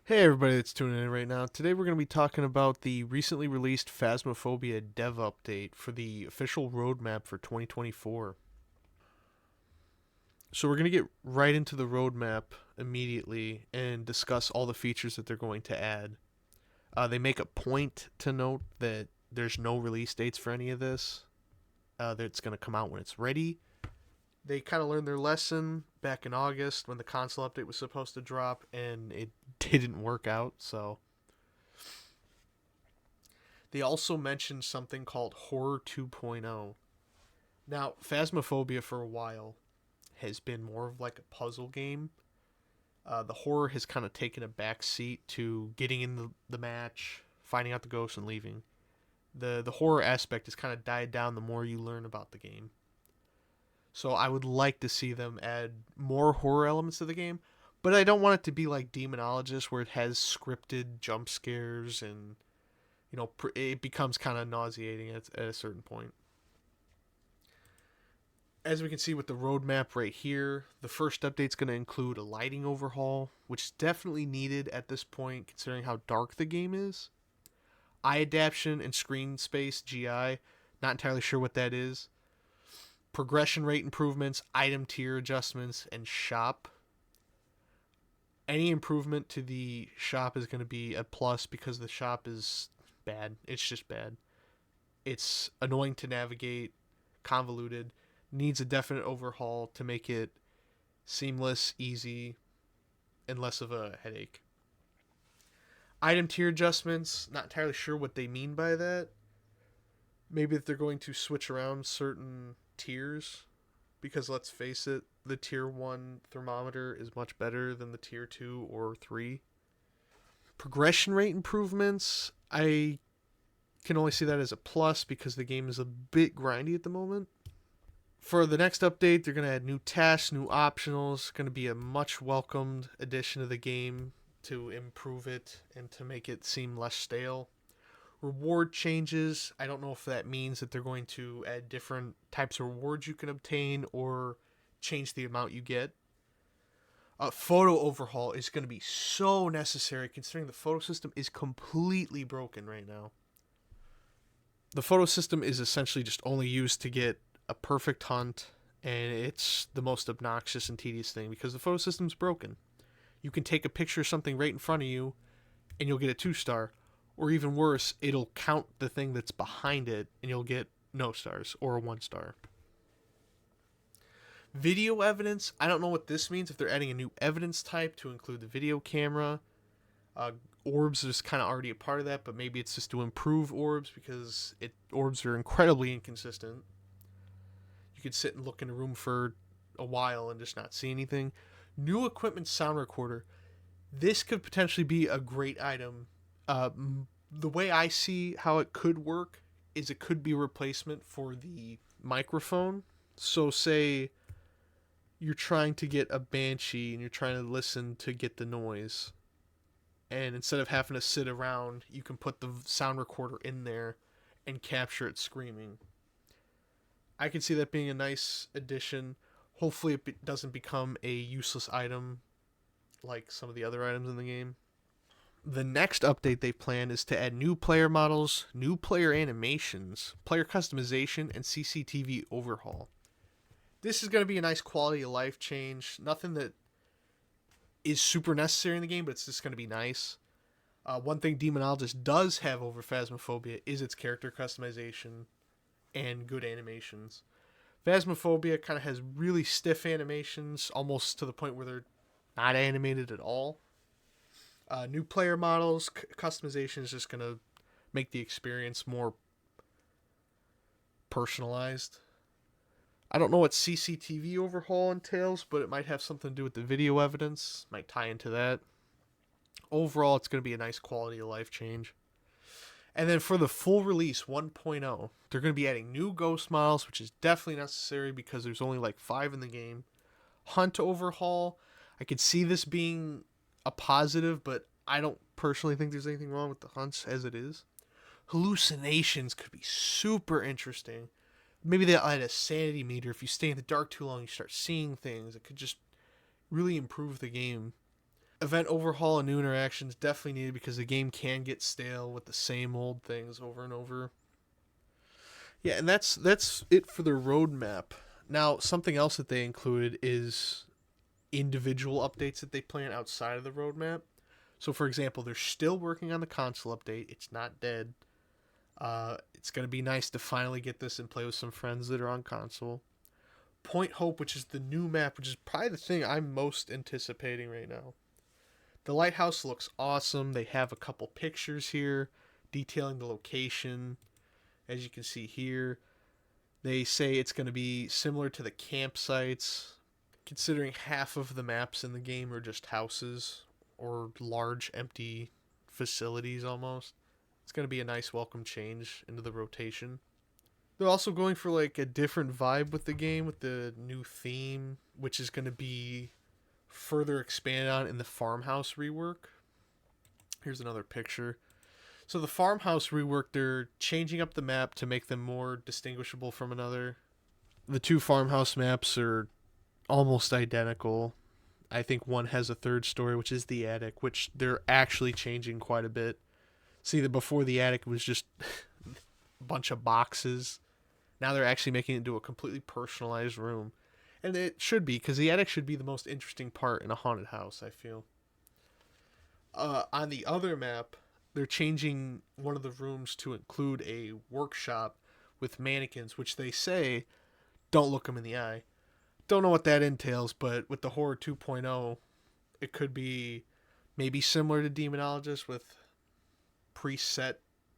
Hey everybody that's tuning in right now. Today we're going to be talking about the recently released Phasmophobia dev update for the official roadmap for 2024. So we're going to get right into the roadmap immediately and discuss all the features that they're going to add. They make a point to note that there's no release dates for any of this. That it's going to come out when it's ready. They kind of learned their lesson back in August when the console update was supposed to drop and it didn't work out, so they also mentioned something called Horror 2.0. Now, Phasmophobia for a while has been more of like a puzzle game. The horror has kind of taken a back seat to getting in the match, finding out the ghost, and leaving. The horror aspect has kind of died down the more you learn about the game. So I would like to see them add more horror elements to the game, but I don't want it to be like Demonologist where it has scripted jump scares and it becomes kind of nauseating at a certain point. As we can see with the roadmap right here, the first update is going to include a lighting overhaul, which is definitely needed at this point considering how dark the game is. Eye adaptation and screen space GI, not entirely sure what that is. Progression rate improvements, item tier adjustments, and shop. Any improvement to the shop is going to be a plus because the shop is bad. It's just bad. It's annoying to navigate, convoluted, needs a definite overhaul to make it seamless, easy, and less of a headache. Item tier adjustments, not entirely sure what they mean by that. Maybe if they're going to switch around certain tiers, because let's face it, the tier 1 thermometer is much better than the tier 2 or 3. Progression rate improvements, I can only see that as a plus because the game is a bit grindy at the moment. For the next update, they're going to add new tasks, new optionals. Going to be a much welcomed addition to the game to improve it and to make it seem less stale. Reward changes. I don't know if that means that they're going to add different types of rewards you can obtain or change the amount you get. A photo overhaul is going to be so necessary considering the photo system is completely broken right now. The photo system is essentially just only used to get a perfect hunt, and it's the most obnoxious and tedious thing because the photo system's broken. You can take a picture of something right in front of you, and you'll get a 2-star, or even worse, it'll count the thing that's behind it, and you'll get no stars or a 1-star. Video evidence, I don't know what this means, if they're adding a new evidence type to include the video camera. Uh, Orbs is kind of already a part of that, but maybe it's just to improve orbs because orbs are incredibly inconsistent. You could sit and look in a room for a while and just not see anything. New equipment sound recorder. This could potentially be a great item. The way I see how it could work is it could be a replacement for the microphone. So, say you're trying to get a banshee and you're trying to listen to get the noise. And instead of having to sit around, you can put the sound recorder in there and capture it screaming. I can see that being a nice addition. Hopefully, it doesn't become a useless item like some of the other items in the game. The next update they plan is to add new player models, new player animations, player customization, and CCTV overhaul. This is going to be a nice quality of life change. Nothing that is super necessary in the game, but it's just going to be nice. One thing Demonologist does have over Phasmophobia is its character customization and good animations. Phasmophobia kind of has really stiff animations, almost to the point where they're not animated at all. New player models, customization is just going to make the experience more personalized. I don't know what CCTV overhaul entails, but it might have something to do with the video evidence. Might tie into that. Overall, it's going to be a nice quality of life change. And then for the full release 1.0, they're going to be adding new ghost models, which is definitely necessary because there's only like 5 in the game. Hunt overhaul, I could see this being a positive, but I don't personally think there's anything wrong with the hunts as it is. Hallucinations could be super interesting. Maybe they'll add a sanity meter. If you stay in the dark too long, you start seeing things. It could just really improve the game. Event overhaul and new interactions definitely needed because the game can get stale with the same old things over and over. Yeah, and that's it for the roadmap. Now, something else that they included is individual updates that they plan outside of the roadmap. So, for example, they're still working on the console update. It's not dead. It's going to be nice to finally get this and play with some friends that are on console. Point Hope, which is the new map, which is probably the thing I'm most anticipating right now. The lighthouse looks awesome. They have a couple pictures here detailing the location. As you can see here, they say it's going to be similar to the campsites, considering half of the maps in the game are just houses or large empty facilities almost. It's going to be a nice welcome change into the rotation. They're also going for like a different vibe with the game with the new theme, which is going to be further expanded on in the farmhouse rework. Here's another picture. So the farmhouse rework, they're changing up the map to make them more distinguishable from another. The two farmhouse maps are almost identical. I think one has a third story, which is the attic, which they're actually changing quite a bit. See that before the attic was just a bunch of boxes. Now they're actually making it into a completely personalized room. And it should be, because the attic should be the most interesting part in a haunted house, I feel. On the other map, they're changing one of the rooms to include a workshop with mannequins, which they say don't look them in the eye. Don't know what that entails, but with the Horror 2.0, it could be maybe similar to Demonologist with preset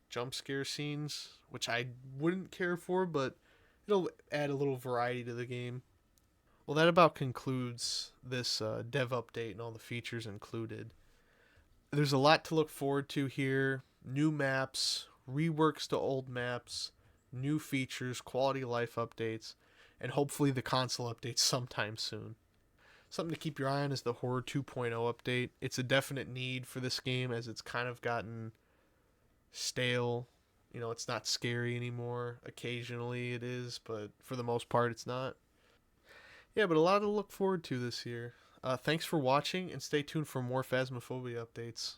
jump scare scenes, which I wouldn't care for, but it'll add a little variety to the game. Well, that about concludes this dev update and all the features included. There's a lot to look forward to here. New maps, reworks to old maps, new features, quality of life updates, and hopefully the console updates sometime soon. Something to keep your eye on is the Horror 2.0 update. It's a definite need for this game as it's kind of gotten stale. You know, it's not scary anymore. Occasionally it is, but for the most part it's not. Yeah, but a lot to look forward to this year. Thanks for watching, and stay tuned for more Phasmophobia updates.